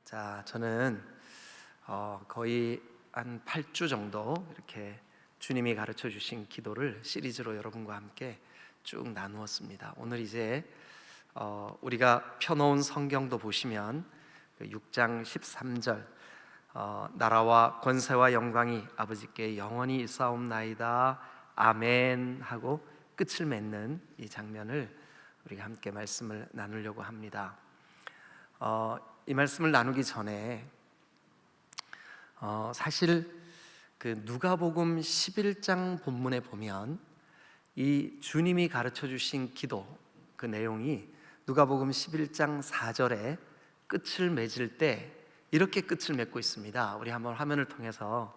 자, 저는 거의 한 8주 정도 이렇게 주님이 가르쳐 주신 기도를 시리즈로 여러분과 함께 쭉 나누었습니다. 오늘 이제 우리가 펴놓은 성경도 보시면 6장 13절 나라와 권세와 영광이 아버지께 영원히 있사옵나이다 아멘 하고 끝을 맺는 이 장면을 우리가 함께 말씀을 나누려고 합니다. 이 말씀을 나누기 전에 사실 그 누가복음 11장 본문에 보면 이 주님이 가르쳐 주신 기도 그 내용이 누가복음 11장 4절에 끝을 맺을 때 이렇게 끝을 맺고 있습니다. 우리 한번 화면을 통해서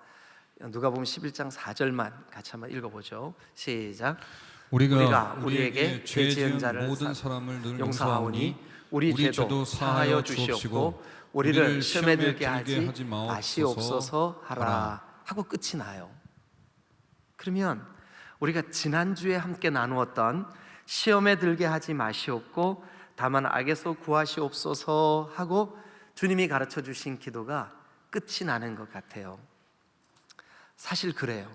누가복음 11장 4절만 같이 한번 읽어보죠. 시작. 우리가 우리에게 죄 지은 자를 모든 사람을 늘 용서하오니 우리 죄도 사하여 주시옵고 우리를 시험에 들게 하지 마시옵소서 하라 하고 끝이 나요. 그러면 우리가 지난주에 함께 나누었던 시험에 들게 하지 마시옵고 다만 악에서 구하시옵소서 하고 주님이 가르쳐 주신 기도가 끝이 나는 것 같아요. 사실 그래요.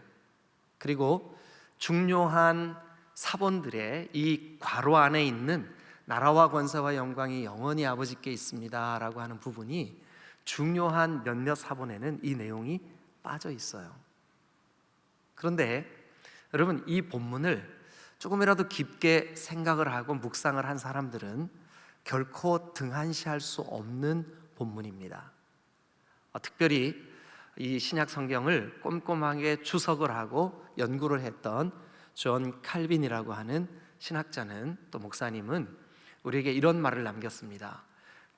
그리고 중요한 사본들의 이 괄호 안에 있는 나라와 권세와 영광이 영원히 아버지께 있습니다 라고 하는 부분이 중요한 몇몇 사본에는 이 내용이 빠져 있어요. 그런데 여러분, 이 본문을 조금이라도 깊게 생각을 하고 묵상을 한 사람들은 결코 등한시할 수 없는 본문입니다. 특별히 이 신약 성경을 꼼꼼하게 추석을 하고 연구를 했던 존 칼빈이라고 하는 신학자는, 또 목사님은 우리에게 이런 말을 남겼습니다.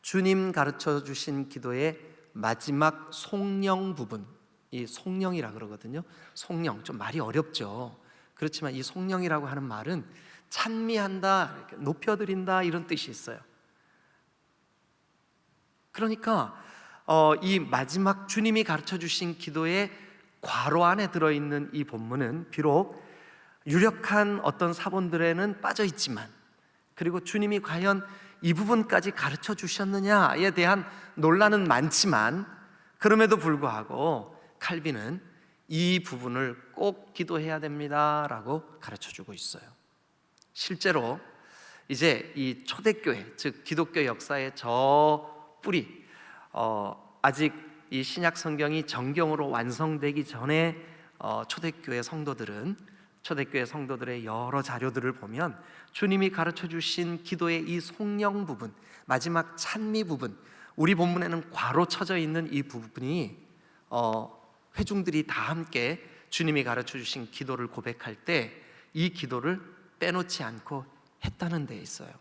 주님 가르쳐 주신 기도의 마지막 송령 부분, 이 송령이라 그러거든요. 송령, 좀 말이 어렵죠. 그렇지만 이 송령이라고 하는 말은 찬미한다, 높여드린다 이런 뜻이 있어요. 그러니까 이 마지막 주님이 가르쳐 주신 기도의 괄호 안에 들어있는 이 본문은 비록 유력한 어떤 사본들에는 빠져 있지만, 그리고 주님이 과연 이 부분까지 가르쳐 주셨느냐에 대한 논란은 많지만, 그럼에도 불구하고 칼빈은 이 부분을 꼭 기도해야 됩니다라고 가르쳐 주고 있어요. 실제로 이제 이 초대교회, 즉 기독교 역사의 저 뿌리, 아직 이 신약 성경이 정경으로 완성되기 전에 초대교회 성도들의 여러 자료들을 보면 주님이 가르쳐 주신 기도의 이 송령 부분, 마지막 찬미 부분, 우리 본문에는 괄호 쳐져 있는 이 부분이 회중들이 다 함께 주님이 가르쳐 주신 기도를 고백할 때 이 기도를 빼놓지 않고 했다는 데 있어요.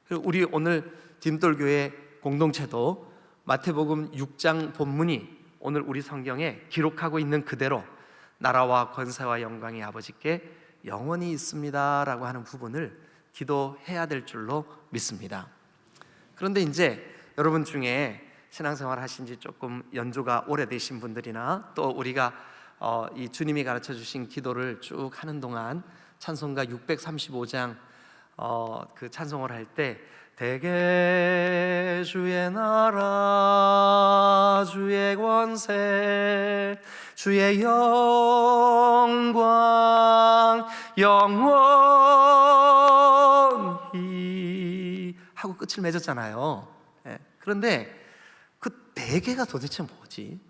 그리고 우리 오늘 딤돌교회 공동체도 마태복음 6장 본문이 오늘 우리 성경에 기록하고 있는 그대로 나라와 권세와 영광이 아버지께 영원히 있습니다 라고 하는 부분을 기도해야 될 줄로 믿습니다. 그런데 이제 여러분 중에 신앙생활 하신 지 조금 연조가 오래되신 분들이나 또 우리가 이 주님이 가르쳐 주신 기도를 쭉 하는 동안 찬송가 635장 그 찬송을 할 때 대개 주의 나라 주의 권세 주의 영광 영원히 하고 끝을 맺었잖아요. 그런데 그 대개가 도대체 뭐지?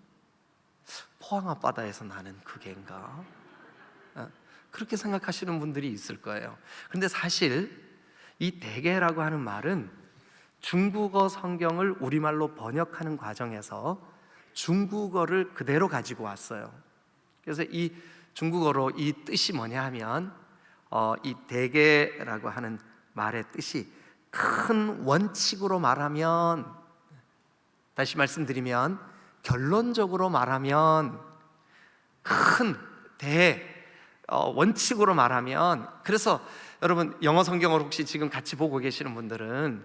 포항 앞바다에서 나는 그게인가? 그렇게 생각하시는 분들이 있을 거예요. 그런데 사실 이 대개라고 하는 말은 중국어 성경을 우리말로 번역하는 과정에서 중국어를 그대로 가지고 왔어요. 그래서 이 중국어로 이 뜻이 뭐냐 하면 이 대개라고 하는 말의 뜻이 큰 원칙으로 말하면, 다시 말씀드리면 결론적으로 말하면, 큰 원칙으로 말하면, 그래서 여러분 영어 성경을 혹시 지금 같이 보고 계시는 분들은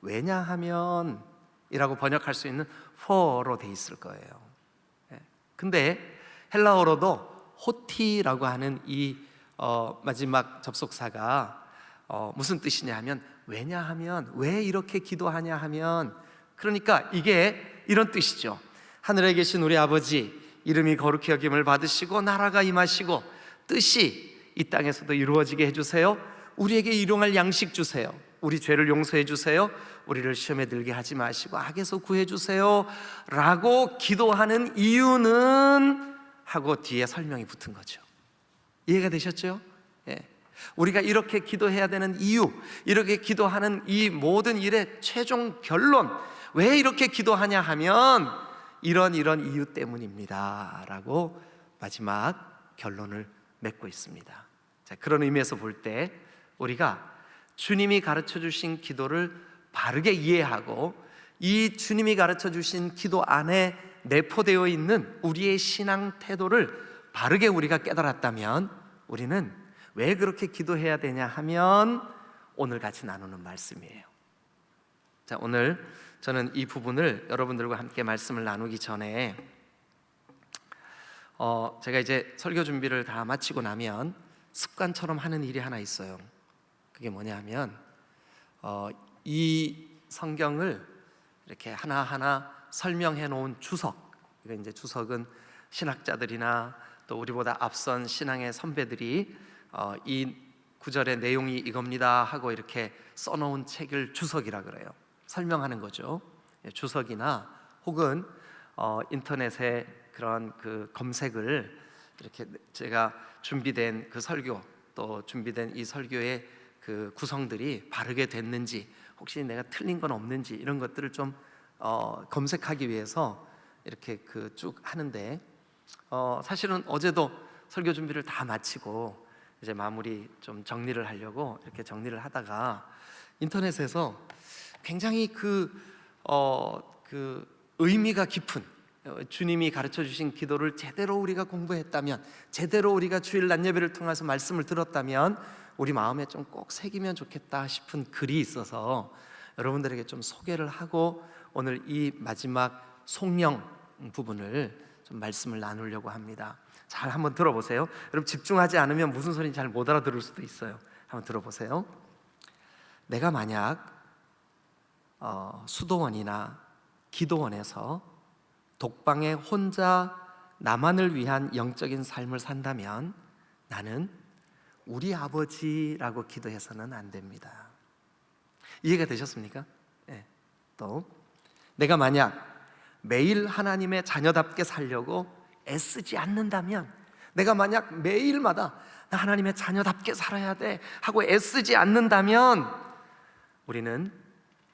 왜냐하면 이라고 번역할 수 있는 for로 돼 있을 거예요. 근데 헬라어로도 호티라고 하는 이 마지막 접속사가 무슨 뜻이냐 하면, 왜냐하면, 왜 이렇게 기도하냐 하면 그러니까 이게 이런 뜻이죠. 하늘에 계신 우리 아버지, 이름이 거룩히 여김을 받으시고 나라가 임하시고 뜻이 이 땅에서도 이루어지게 해주세요. 우리에게 일용할 양식 주세요. 우리 죄를 용서해 주세요. 우리를 시험에 들게 하지 마시고 악에서 구해 주세요 라고 기도하는 이유는 하고 뒤에 설명이 붙은 거죠. 이해가 되셨죠? 예. 우리가 이렇게 기도해야 되는 이유, 이렇게 기도하는 이 모든 일의 최종 결론, 왜 이렇게 기도하냐 하면 이런 이유 때문입니다 라고 마지막 결론을 맺고 있습니다. 자, 그런 의미에서 볼 때 우리가 주님이 가르쳐 주신 기도를 바르게 이해하고 이 주님이 가르쳐 주신 기도 안에 내포되어 있는 우리의 신앙 태도를 바르게 우리가 깨달았다면 우리는 왜 그렇게 기도해야 되냐 하면 오늘 같이 나누는 말씀이에요. 자, 오늘 저는 이 부분을 여러분들과 함께 말씀을 나누기 전에 제가 이제 설교 준비를 다 마치고 나면 습관처럼 하는 일이 하나 있어요. 그게 뭐냐 하면 이 성경을 이렇게 하나하나 설명해 놓은 주석, 이거 이제 주석은 신학자들이나 또 우리보다 앞선 신앙의 선배들이 이 구절의 내용이 이겁니다 하고 이렇게 써놓은 책을 주석이라 그래요. 설명하는 거죠. 주석이나 혹은 인터넷에 그런 그 검색을 이렇게 제가 준비된 그 설교 또 준비된 이 설교의 그 구성들이 바르게 됐는지 혹시 내가 틀린 건 없는지 이런 것들을 좀 검색하기 위해서 이렇게 그 쭉 하는데 사실은 어제도 설교 준비를 다 마치고 이제 마무리 좀 정리를 하려고 이렇게 정리를 하다가 인터넷에서 굉장히 그 의미가 깊은 주님이 가르쳐 주신 기도를 제대로 우리가 공부했다면, 제대로 우리가 주일 낮 예배를 통해서 말씀을 들었다면 우리 마음에 좀 꼭 새기면 좋겠다 싶은 글이 있어서 여러분들에게 좀 소개를 하고 오늘 이 마지막 송령 부분을 좀 말씀을 나누려고 합니다. 잘 한번 들어보세요. 여러분 집중하지 않으면 무슨 소리인지 잘 못 알아들을 수도 있어요. 한번 들어보세요. 내가 만약 수도원이나 기도원에서 독방에 혼자 나만을 위한 영적인 삶을 산다면 나는 우리 아버지라고 기도해서는 안 됩니다. 이해가 되셨습니까? 네. 또 내가 만약 매일 하나님의 자녀답게 살려고 애쓰지 않는다면, 내가 만약 매일마다 나 하나님의 자녀답게 살아야 돼 하고 애쓰지 않는다면 우리는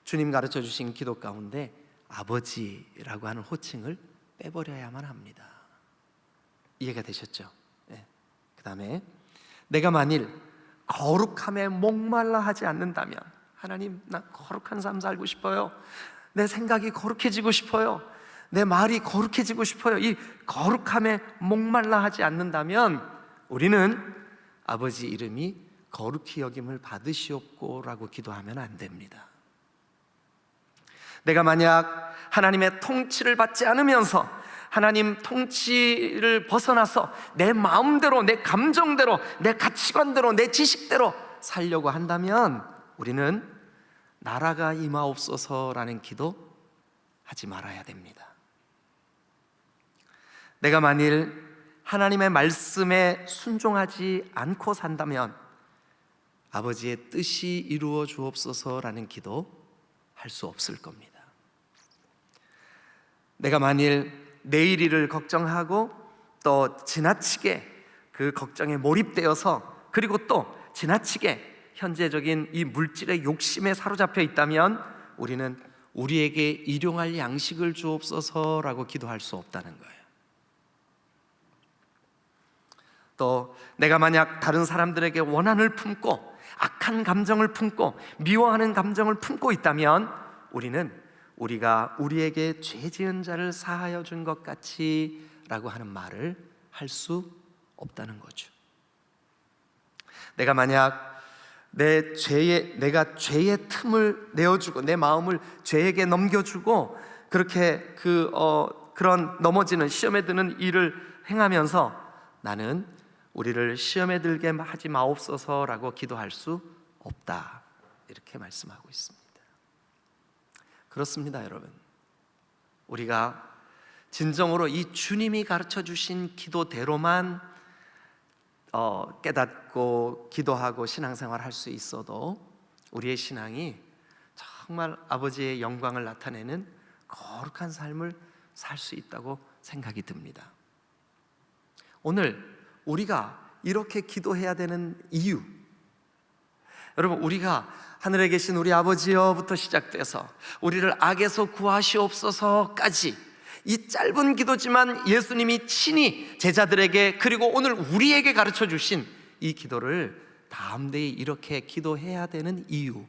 주님 가르쳐 주신 기도 가운데 아버지라고 하는 호칭을 빼버려야만 합니다. 이해가 되셨죠? 네. 그 다음에 내가 만일 거룩함에 목말라 하지 않는다면, 하나님 나 거룩한 삶 살고 싶어요, 내 생각이 거룩해지고 싶어요, 내 말이 거룩해지고 싶어요, 이 거룩함에 목말라 하지 않는다면 우리는 아버지 이름이 거룩히 여김을 받으시옵고 라고 기도하면 안 됩니다. 내가 만약 하나님의 통치를 받지 않으면서 하나님 통치를 벗어나서 내 마음대로, 내 감정대로, 내 가치관대로, 내 지식대로 살려고 한다면 우리는 나라가 임하옵소서라는 기도 하지 말아야 됩니다. 내가 만일 하나님의 말씀에 순종하지 않고 산다면 아버지의 뜻이 이루어 주옵소서라는 기도 할 수 없을 겁니다. 내가 만일 내일 일을 걱정하고 또 지나치게 그 걱정에 몰입되어서 그리고 또 지나치게 현재적인 이 물질의 욕심에 사로잡혀 있다면 우리는 우리에게 일용할 양식을 주옵소서라고 기도할 수 없다는 거예요. 또 내가 만약 다른 사람들에게 원한을 품고 악한 감정을 품고 미워하는 감정을 품고 있다면 우리는 우리가 우리에게 죄 지은 자를 사하여 준 것 같이 라고 하는 말을 할 수 없다는 거죠. 내가 만약 내가 죄의 틈을 내어주고 내 마음을 죄에게 넘겨주고 그렇게 그런 넘어지는 시험에 드는 일을 행하면서 나는 우리를 시험에 들게 하지 마옵소서라고 기도할 수 없다, 이렇게 말씀하고 있습니다. 그렇습니다, 여러분. 우리가 진정으로 이 주님이 가르쳐 주신 기도대로만 깨닫고 기도하고 신앙생활 할 수 있어도 우리의 신앙이 정말 아버지의 영광을 나타내는 거룩한 삶을 살 수 있다고 생각이 듭니다. 오늘 우리가 이렇게 기도해야 되는 이유, 여러분, 우리가 하늘에 계신 우리 아버지여부터 시작돼서 우리를 악에서 구하시옵소서까지 이 짧은 기도지만 예수님이 친히 제자들에게 그리고 오늘 우리에게 가르쳐 주신 이 기도를 담대히 이렇게 기도해야 되는 이유,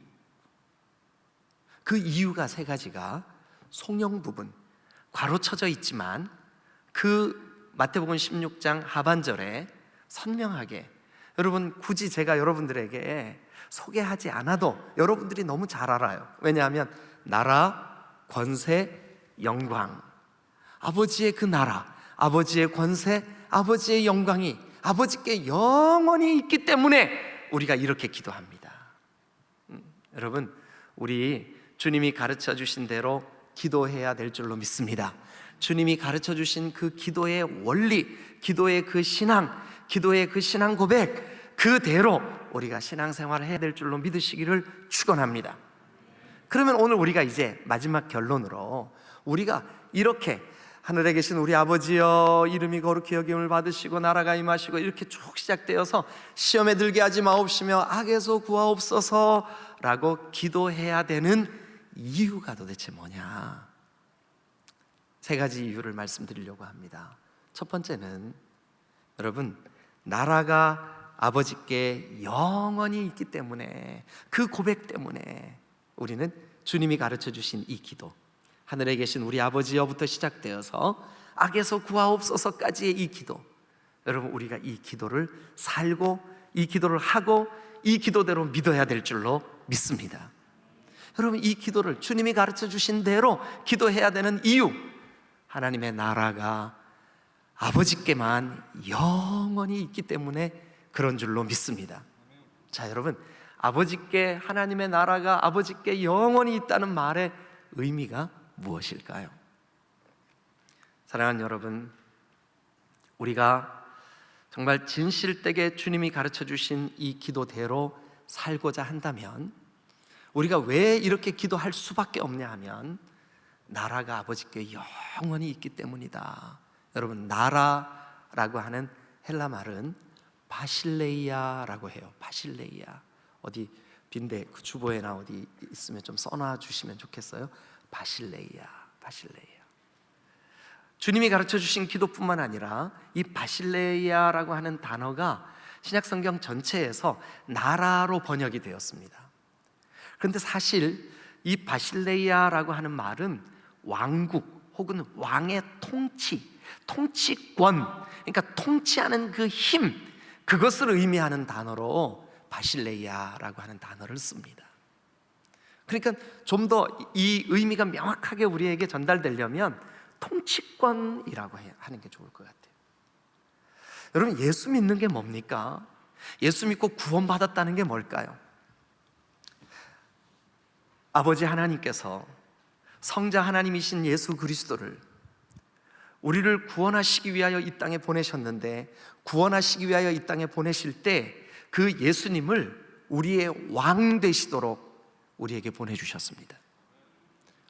그 이유가 세 가지가 송영 부분 괄호쳐져 있지만 그 마태복음 16장 하반절에 선명하게, 여러분 굳이 제가 여러분들에게 소개하지 않아도 여러분들이 너무 잘 알아요. 왜냐하면 나라, 권세, 영광, 아버지의 그 나라, 아버지의 권세, 아버지의 영광이 아버지께 영원히 있기 때문에 우리가 이렇게 기도합니다. 여러분, 우리 주님이 가르쳐 주신 대로 기도해야 될 줄로 믿습니다. 주님이 가르쳐 주신 그 기도의 원리, 기도의 그 신앙, 기도의 그 신앙 고백, 그대로 우리가 신앙생활을 해야 될 줄로 믿으시기를 축원합니다. 그러면 오늘 우리가 이제 마지막 결론으로 우리가 이렇게 하늘에 계신 우리 아버지여 이름이 거룩히 여김을 받으시고 나라가 임하시고 이렇게 쭉 시작되어서 시험에 들게 하지 마옵시며 악에서 구하옵소서 라고 기도해야 되는 이유가 도대체 뭐냐? 세 가지 이유를 말씀드리려고 합니다. 첫 번째는 여러분, 나라가 아버지께 영원히 있기 때문에, 그 고백 때문에 우리는 주님이 가르쳐 주신 이 기도, 하늘에 계신 우리 아버지여부터 시작되어서 악에서 구하옵소서까지의 이 기도, 여러분 우리가 이 기도를 살고 이 기도를 하고 이 기도대로 믿어야 될 줄로 믿습니다. 여러분, 이 기도를 주님이 가르쳐 주신 대로 기도해야 되는 이유, 하나님의 나라가 아버지께만 영원히 있기 때문에 그런 줄로 믿습니다. 자, 여러분, 아버지께, 하나님의 나라가 아버지께 영원히 있다는 말의 의미가 무엇일까요? 사랑하는 여러분, 우리가 정말 진실되게 주님이 가르쳐 주신 이 기도대로 살고자 한다면, 우리가 왜 이렇게 기도할 수밖에 없냐 하면 나라가 아버지께 영원히 있기 때문이다. 여러분, 나라라고 하는 헬라 말은 바실레이아라고 해요. 바실레이아. 어디 빈대 그 주보에나 어디 있으면 좀 써놔 주시면 좋겠어요. 바실레이아, 바실레이아. 주님이 가르쳐 주신 기도뿐만 아니라 이 바실레이아라고 하는 단어가 신약성경 전체에서 나라로 번역이 되었습니다. 그런데 사실 이 바실레이아라고 하는 말은 왕국 혹은 왕의 통치, 통치권, 그러니까 통치하는 그 힘, 그것을 의미하는 단어로 바실레이아라고 하는 단어를 씁니다. 그러니까 좀 더 이 의미가 명확하게 우리에게 전달되려면 통치권이라고 하는 게 좋을 것 같아요. 여러분, 예수 믿는 게 뭡니까? 예수 믿고 구원받았다는 게 뭘까요? 아버지 하나님께서 성자 하나님이신 예수 그리스도를 우리를 구원하시기 위하여 이 땅에 보내셨는데, 구원하시기 위하여 이 땅에 보내실 때 그 예수님을 우리의 왕 되시도록 우리에게 보내주셨습니다.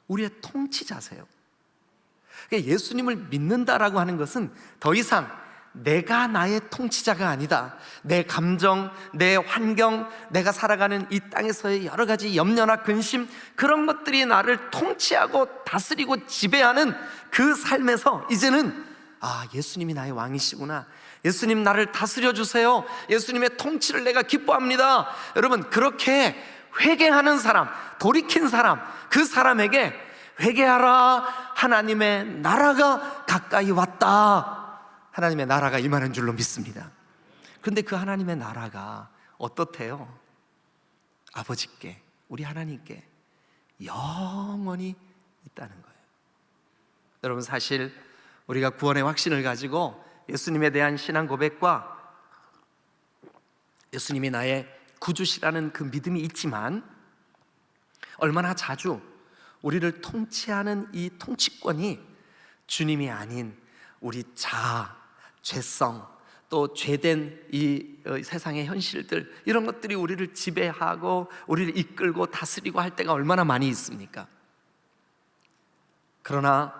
우리의 통치자세요. 그러니까 예수님을 믿는다라고 하는 것은 더 이상 내가 나의 통치자가 아니다. 내 감정, 내 환경, 내가 살아가는 이 땅에서의 여러 가지 염려나 근심, 그런 것들이 나를 통치하고 다스리고 지배하는 그 삶에서 이제는 예수님이 나의 왕이시구나, 예수님 나를 다스려 주세요, 예수님의 통치를 내가 기뻐합니다. 여러분, 그렇게 회개하는 사람, 돌이킨 사람, 그 사람에게 회개하라, 하나님의 나라가 가까이 왔다, 하나님의 나라가 임하는 줄로 믿습니다. 그런데 그 하나님의 나라가 어떻대요? 아버지께, 우리 하나님께 영원히 있다는 거예요. 여러분, 사실 우리가 구원의 확신을 가지고 예수님에 대한 신앙 고백과 예수님이 나의 구주시라는 그 믿음이 있지만, 얼마나 자주 우리를 통치하는 이 통치권이 주님이 아닌 우리 자아, 죄성, 또 죄된 이 세상의 현실들, 이런 것들이 우리를 지배하고 우리를 이끌고 다스리고 할 때가 얼마나 많이 있습니까? 그러나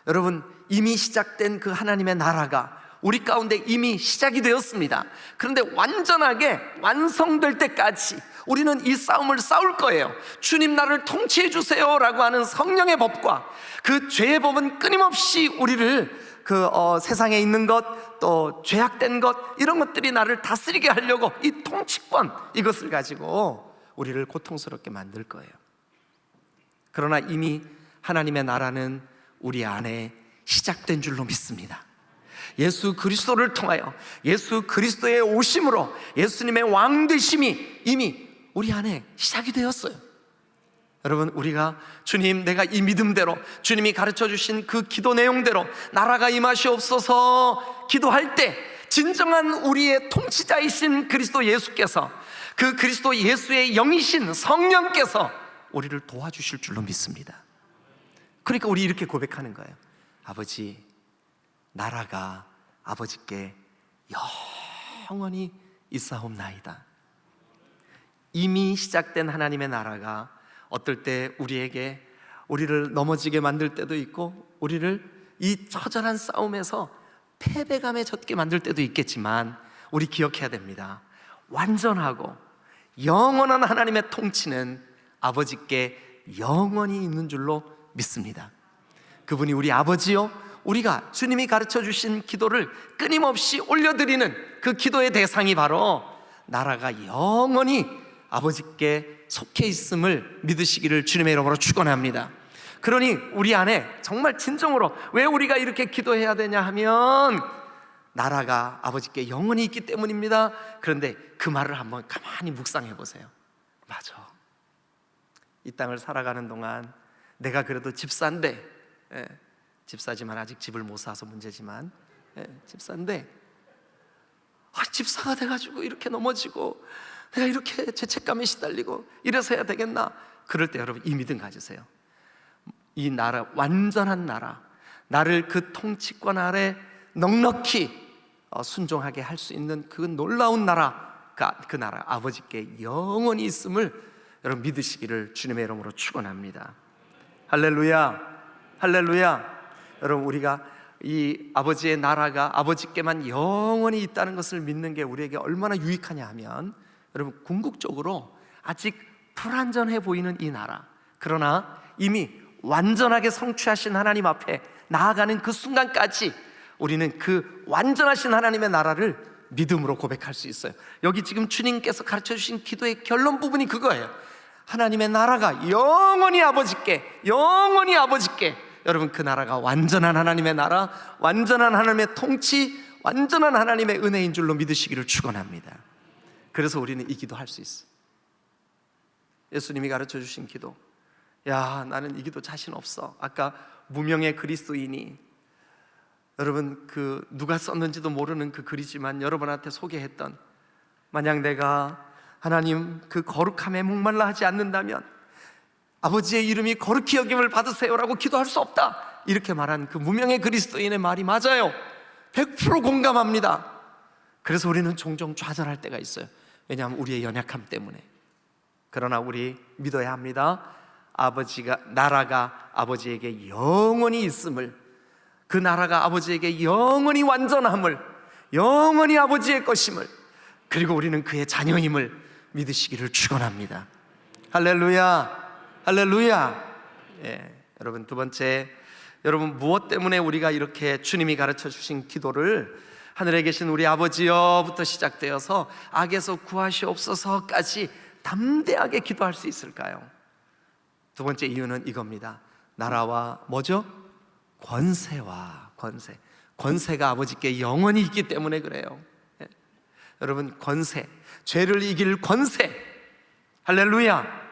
여러분, 이미 시작된 그 하나님의 나라가 우리 가운데 이미 시작이 되었습니다. 그런데 완전하게 완성될 때까지 우리는 이 싸움을 싸울 거예요. 주님 나를 통치해 주세요 라고 하는 성령의 법과 그 죄의 법은 끊임없이 우리를 세상에 있는 것, 또 죄악된 것, 이런 것들이 나를 다스리게 하려고 이 통치권, 이것을 가지고 우리를 고통스럽게 만들 거예요. 그러나 이미 하나님의 나라는 우리 안에 시작된 줄로 믿습니다. 예수 그리스도를 통하여, 예수 그리스도의 오심으로 예수님의 왕되심이 이미 우리 안에 시작이 되었어요. 여러분, 우리가 주님, 내가 이 믿음대로 주님이 가르쳐 주신 그 기도 내용대로 나라가 임하시옵소서 기도할 때 진정한 우리의 통치자이신 그리스도 예수께서, 그 그리스도 예수의 영이신 성령께서 우리를 도와주실 줄로 믿습니다. 그러니까 우리 이렇게 고백하는 거예요. 아버지, 나라가 아버지께 영원히 있사옵나이다. 이미 시작된 하나님의 나라가 어떨 때 우리를 넘어지게 만들 때도 있고, 우리를 이 처절한 싸움에서 패배감에 젖게 만들 때도 있겠지만, 우리 기억해야 됩니다. 완전하고 영원한 하나님의 통치는 아버지께 영원히 있는 줄로 믿습니다. 그분이 우리 아버지요, 우리가 주님이 가르쳐 주신 기도를 끊임없이 올려드리는 그 기도의 대상이 바로 나라가 영원히 아버지께 속해 있음을 믿으시기를 주님의 이름으로 축원합니다. 그러니 우리 안에 정말 진정으로 왜 우리가 이렇게 기도해야 되냐 하면, 나라가 아버지께 영원히 있기 때문입니다. 그런데 그 말을 한번 가만히 묵상해 보세요. 맞아, 이 땅을 살아가는 동안 내가 그래도 집사인데, 집사지만 아직 집을 못 사서 문제지만, 집사인데 집사가 돼가지고 이렇게 넘어지고 내가 이렇게 죄책감에 시달리고 이래서 해야 되겠나? 그럴 때 여러분, 이 믿음 가지세요. 이 나라, 완전한 나라, 나를 그 통치권 아래 넉넉히 순종하게 할 수 있는 그 놀라운 나라가, 그 나라 아버지께 영원히 있음을 여러분 믿으시기를 주님의 이름으로 축원합니다. 할렐루야, 할렐루야. 여러분, 우리가 이 아버지의 나라가 아버지께만 영원히 있다는 것을 믿는 게 우리에게 얼마나 유익하냐 하면, 여러분, 궁극적으로 아직 불완전해 보이는 이 나라, 그러나 이미 완전하게 성취하신 하나님 앞에 나아가는 그 순간까지 우리는 그 완전하신 하나님의 나라를 믿음으로 고백할 수 있어요. 여기 지금 주님께서 가르쳐 주신 기도의 결론 부분이 그거예요. 하나님의 나라가 영원히 아버지께, 영원히 아버지께, 여러분, 그 나라가 완전한 하나님의 나라, 완전한 하나님의 통치, 완전한 하나님의 은혜인 줄로 믿으시기를 축원합니다. 그래서 우리는 이 기도 할 수 있어요. 예수님이 가르쳐 주신 기도, 야, 나는 이 기도 자신 없어. 아까 무명의 그리스도인이, 여러분, 그 누가 썼는지도 모르는 그 글이지만 여러분한테 소개했던, 만약 내가 하나님 그 거룩함에 목말라 하지 않는다면 아버지의 이름이 거룩히 여김을 받으세요라고 기도할 수 없다, 이렇게 말한 그 무명의 그리스도인의 말이 맞아요. 100% 공감합니다. 그래서 우리는 종종 좌절할 때가 있어요. 왜냐하면 우리의 연약함 때문에. 그러나 우리 믿어야 합니다. 나라가 아버지에게 영원히 있음을, 그 나라가 아버지에게 영원히 완전함을, 영원히 아버지의 것임을, 그리고 우리는 그의 자녀임을 믿으시기를 축원합니다. 할렐루야, 할렐루야. 여러분, 두 번째, 여러분, 무엇 때문에 우리가 이렇게 주님이 가르쳐 주신 기도를 하늘에 계신 우리 아버지여부터 시작되어서 악에서 구하시옵소서까지 담대하게 기도할 수 있을까요? 두 번째 이유는 이겁니다. 나라와 뭐죠? 권세와 권세. 권세가 아버지께 영원히 있기 때문에 그래요. 여러분, 권세, 죄를 이길 권세, 할렐루야.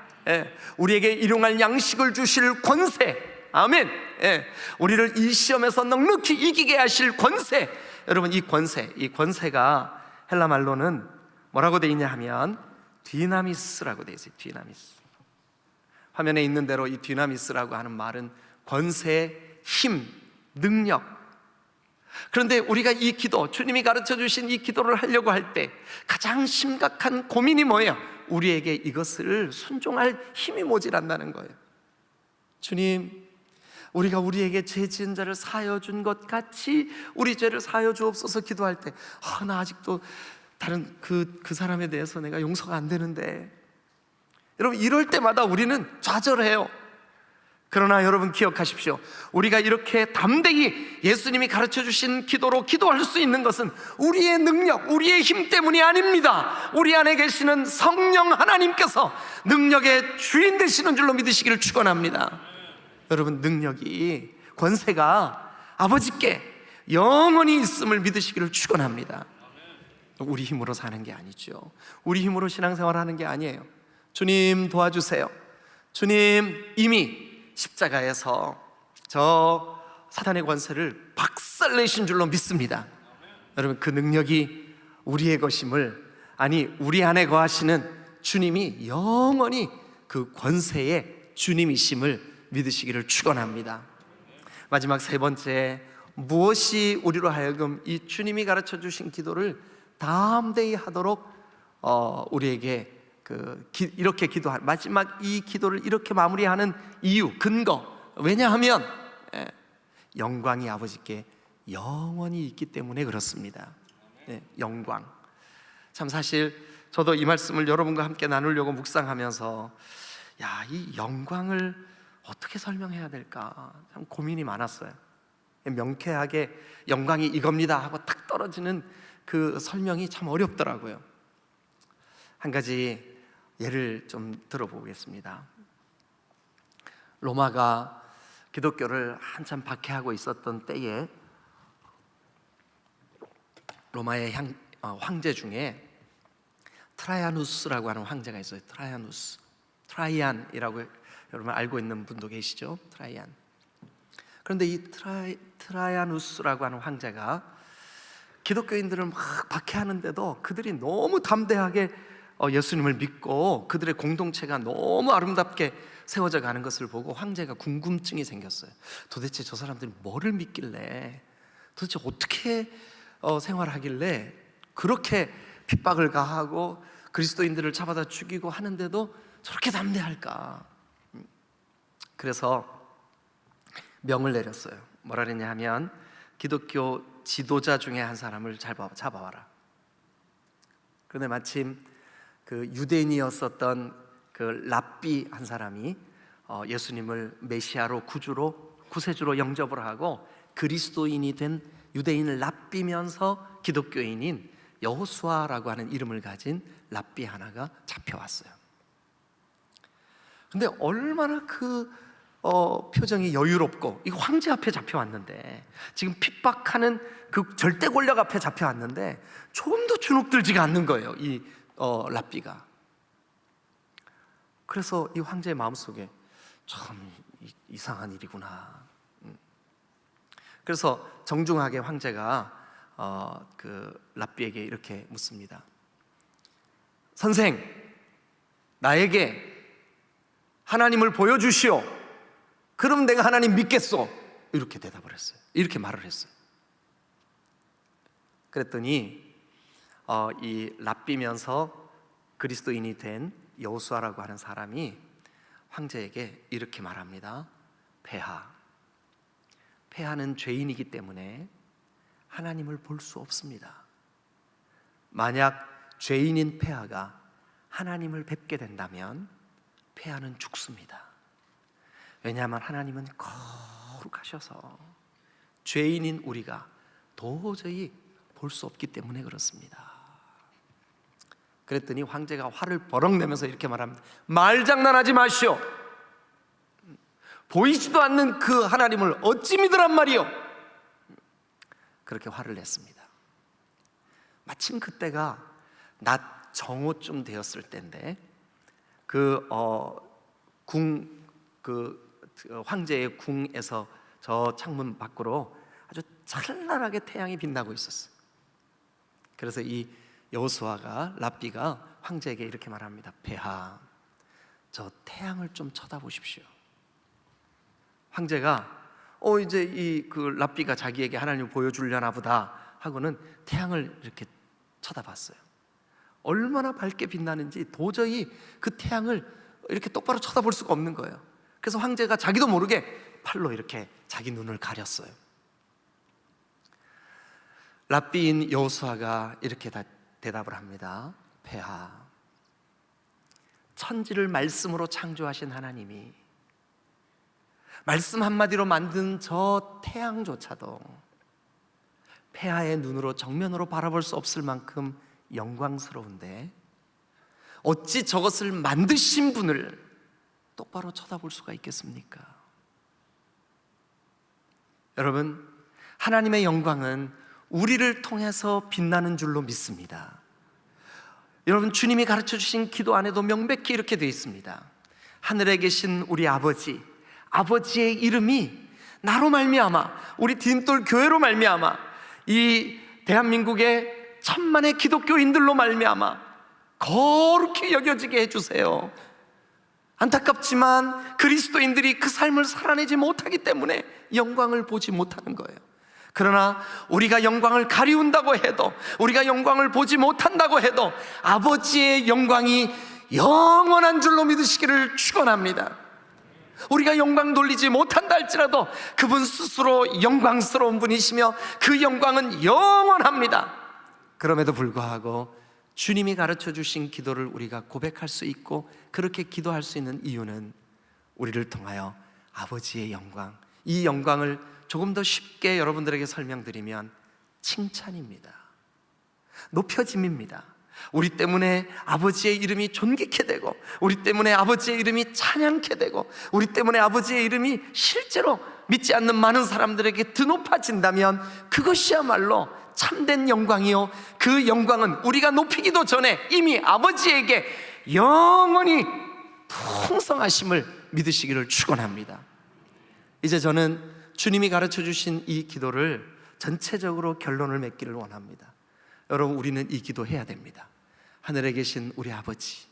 우리에게 일용할 양식을 주실 권세, 아멘. 우리를 이 시험에서 넉넉히 이기게 하실 권세. 여러분, 이 권세가 헬라 말로는 뭐라고 되어 있냐 하면 디나미스라고 되어 있어요. 디나미스. 화면에 있는 대로 이 디나미스라고 하는 말은 권세, 힘, 능력. 그런데 우리가 이 기도, 주님이 가르쳐 주신 이 기도를 하려고 할 때 가장 심각한 고민이 뭐예요? 우리에게 이것을 순종할 힘이 모자란다는 거예요. 주님, 우리가 우리에게 죄 지은 자를 사하여 준 것 같이 우리 죄를 사하여 주옵소서 기도할 때, 나 아직도 다른 그 사람에 대해서 내가 용서가 안 되는데. 여러분, 이럴 때마다 우리는 좌절해요. 그러나 여러분 기억하십시오. 우리가 이렇게 담대히 예수님이 가르쳐 주신 기도로 기도할 수 있는 것은 우리의 능력, 우리의 힘 때문이 아닙니다. 우리 안에 계시는 성령 하나님께서 능력의 주인 되시는 줄로 믿으시기를 축원합니다. 여러분, 능력이, 권세가 아버지께 영원히 있음을 믿으시기를 축원합니다. 우리 힘으로 사는 게 아니죠. 우리 힘으로 신앙생활하는 게 아니에요. 주님 도와주세요. 주님, 이미 십자가에서 저 사단의 권세를 박살내신 줄로 믿습니다. 여러분, 그 능력이 우리의 것임을, 아니 우리 안에 거하시는 주님이 영원히 그 권세의 주님이심을 믿으시기를 축원합니다. 마지막 세 번째, 무엇이 우리로 하여금 이 주님이 가르쳐 주신 기도를 담대히 하도록 우리에게 이렇게 기도할, 마지막 이 기도를 이렇게 마무리하는 이유, 근거, 왜냐하면 영광이 아버지께 영원히 있기 때문에 그렇습니다. 영광. 참, 사실 저도 이 말씀을 여러분과 함께 나누려고 묵상하면서 이 영광을 어떻게 설명해야 될까 참 고민이 많았어요. 명쾌하게 영광이 이겁니다 하고 딱 떨어지는 그 설명이 참 어렵더라고요. 한 가지 예를 좀 들어보겠습니다. 로마가 기독교를 한참 박해하고 있었던 때에 로마의 황제 중에 트라이아누스라고 하는 황제가 있어요. 트라이안이라고 여러분 알고 있는 분도 계시죠? 트라이안. 그런데 이 트라이아누스라고 하는 황제가 기독교인들을 막 박해하는데도 그들이 너무 담대하게 예수님을 믿고 그들의 공동체가 너무 아름답게 세워져 가는 것을 보고 황제가 궁금증이 생겼어요. 도대체 저 사람들이 뭐를 믿길래, 도대체 어떻게 생활하길래 그렇게 핍박을 가하고 그리스도인들을 잡아다 죽이고 하는데도 저렇게 담대할까? 그래서 명을 내렸어요. 뭐라 그랬냐 하면, 기독교 지도자 중에 한 사람을 잡아와라. 그런데 마침 그 유대인이었었던 그 랍비 한 사람이 예수님을 메시아로, 구세주로 영접을 하고 그리스도인이 된 유대인 랍비면서 기독교인인 여호수아라고 하는 이름을 가진 랍비 하나가 잡혀왔어요. 근데 얼마나 표정이 여유롭고, 이 황제 앞에 잡혀왔는데, 지금 핍박하는 그 절대 권력 앞에 잡혀왔는데 좀도 주눅들지가 않는 거예요, 이 랍비가. 그래서 이 황제의 마음속에 참 이상한 일이구나. 그래서 정중하게 황제가 그 랍비에게 이렇게 묻습니다. 선생, 나에게 하나님을 보여주시오. 그럼 내가 하나님 믿겠소. 이렇게 대답을 했어요. 이렇게 말을 했어요. 그랬더니 이 랍비면서 그리스도인이 된 여호수아라고 하는 사람이 황제에게 이렇게 말합니다. 폐하는 죄인이기 때문에 하나님을 볼 수 없습니다. 만약 죄인인 폐하가 하나님을 뵙게 된다면 폐하는 죽습니다. 왜냐하면 하나님은 거룩하셔서 죄인인 우리가 도저히 볼 수 없기 때문에 그렇습니다. 그랬더니 황제가 화를 버럭 내면서 이렇게 말합니다. 말장난하지 마시오. 보이지도 않는 그 하나님을 어찌 믿으란 말이오. 그렇게 화를 냈습니다. 마침 그때가 낮 정오쯤 되었을 때인데 황제의 궁에서 저 창문 밖으로 아주 찬란하게 태양이 빛나고 있었어요. 그래서 이 여호수아가, 랍비가 황제에게 이렇게 말합니다. 폐하, 저 태양을 좀 쳐다보십시오. 황제가 이제 그 랍비가 자기에게 하나님을 보여주려나 보다 하고는 태양을 이렇게 쳐다봤어요. 얼마나 밝게 빛나는지 도저히 그 태양을 이렇게 똑바로 쳐다볼 수가 없는 거예요. 그래서 황제가 자기도 모르게 팔로 이렇게 자기 눈을 가렸어요. 랍비인 여호수아가 이렇게 대답을 합니다. 폐하, 천지를 말씀으로 창조하신 하나님이 말씀 한마디로 만든 저 태양조차도 폐하의 눈으로 정면으로 바라볼 수 없을 만큼 영광스러운데 어찌 저것을 만드신 분을 똑바로 쳐다볼 수가 있겠습니까? 여러분, 하나님의 영광은 우리를 통해서 빛나는 줄로 믿습니다. 여러분, 주님이 가르쳐 주신 기도 안에도 명백히 이렇게 되어 있습니다. 하늘에 계신 우리 아버지, 아버지의 이름이 나로 말미암아, 우리 디딤돌 교회로 말미암아, 이 대한민국의 천만의 기독교인들로 말미암아 거룩히 여겨지게 해주세요. 안타깝지만 그리스도인들이 그 삶을 살아내지 못하기 때문에 영광을 보지 못하는 거예요. 그러나 우리가 영광을 가리운다고 해도, 우리가 영광을 보지 못한다고 해도 아버지의 영광이 영원한 줄로 믿으시기를 축원합니다. 우리가 영광 돌리지 못한다 할지라도 그분 스스로 영광스러운 분이시며 그 영광은 영원합니다. 그럼에도 불구하고 주님이 가르쳐 주신 기도를 우리가 고백할 수 있고 그렇게 기도할 수 있는 이유는 우리를 통하여 아버지의 영광, 이 영광을 조금 더 쉽게 여러분들에게 설명드리면 칭찬입니다. 높여짐입니다. 우리 때문에 아버지의 이름이 존귀케 되고, 우리 때문에 아버지의 이름이 찬양케 되고, 우리 때문에 아버지의 이름이 실제로 믿지 않는 많은 사람들에게 드높아진다면 그것이야말로 참된 영광이요, 그 영광은 우리가 높이기도 전에 이미 아버지에게 영원히 풍성하심을 믿으시기를 축원합니다. 이제 저는 주님이 가르쳐 주신 이 기도를 전체적으로 결론을 맺기를 원합니다. 여러분, 우리는 이 기도 해야 됩니다. 하늘에 계신 우리 아버지,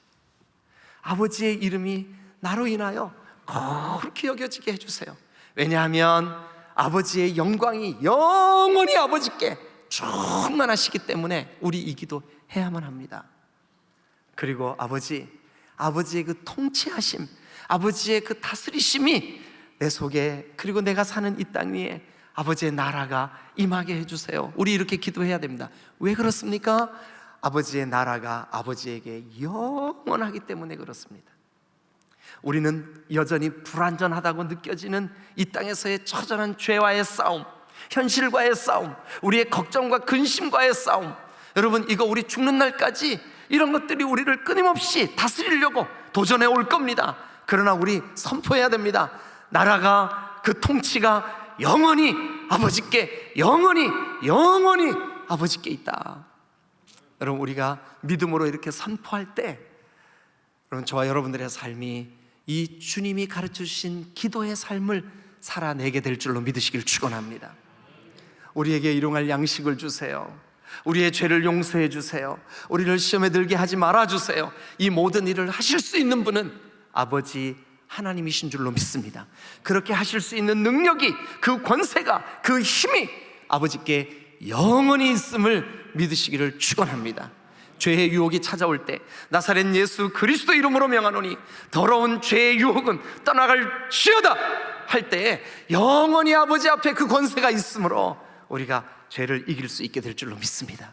아버지의 이름이 나로 인하여 거룩히 여겨지게 해주세요. 왜냐하면 아버지의 영광이 영원히 아버지께 충만하시기 때문에 우리 이 기도 해야만 합니다. 그리고 아버지의 그 통치하심, 아버지의 그 다스리심이 내 속에, 그리고 내가 사는 이 땅 위에 아버지의 나라가 임하게 해주세요. 우리 이렇게 기도해야 됩니다. 왜 그렇습니까? 아버지의 나라가 아버지에게 영원하기 때문에 그렇습니다. 우리는 여전히 불완전하다고 느껴지는 이 땅에서의 처절한 죄와의 싸움, 현실과의 싸움, 우리의 걱정과 근심과의 싸움, 여러분, 이거 우리 죽는 날까지 이런 것들이 우리를 끊임없이 다스리려고 도전해 올 겁니다. 그러나 우리 선포해야 됩니다. 나라가, 그 통치가 영원히 아버지께, 영원히 아버지께 있다. 여러분, 우리가 믿음으로 이렇게 선포할 때, 여러분, 저와 여러분들의 삶이 이 주님이 가르쳐 주신 기도의 삶을 살아내게 될 줄로 믿으시길 축원합니다. 우리에게 일용할 양식을 주세요. 우리의 죄를 용서해 주세요. 우리를 시험에 들게 하지 말아 주세요. 이 모든 일을 하실 수 있는 분은 아버지 하나님이신 줄로 믿습니다. 그렇게 하실 수 있는 능력이, 그 권세가, 그 힘이 아버지께 영원히 있음을 믿으시기를 축원합니다. 죄의 유혹이 찾아올 때 나사렛 예수 그리스도 이름으로 명하노니 더러운 죄의 유혹은 떠나갈지어다 할 때에 영원히 아버지 앞에 그 권세가 있으므로 우리가 죄를 이길 수 있게 될 줄로 믿습니다.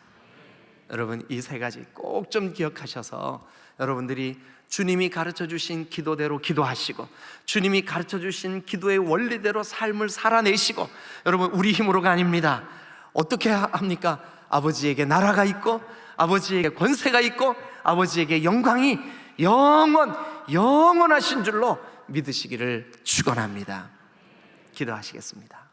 여러분, 이 세 가지 꼭 좀 기억하셔서 여러분들이 주님이 가르쳐 주신 기도대로 기도하시고, 주님이 가르쳐 주신 기도의 원리대로 삶을 살아내시고, 여러분, 우리 힘으로가 아닙니다. 어떻게 합니까? 아버지에게 나라가 있고, 아버지에게 권세가 있고, 아버지에게 영광이 영원하신 줄로 믿으시기를 축원합니다. 기도하시겠습니다.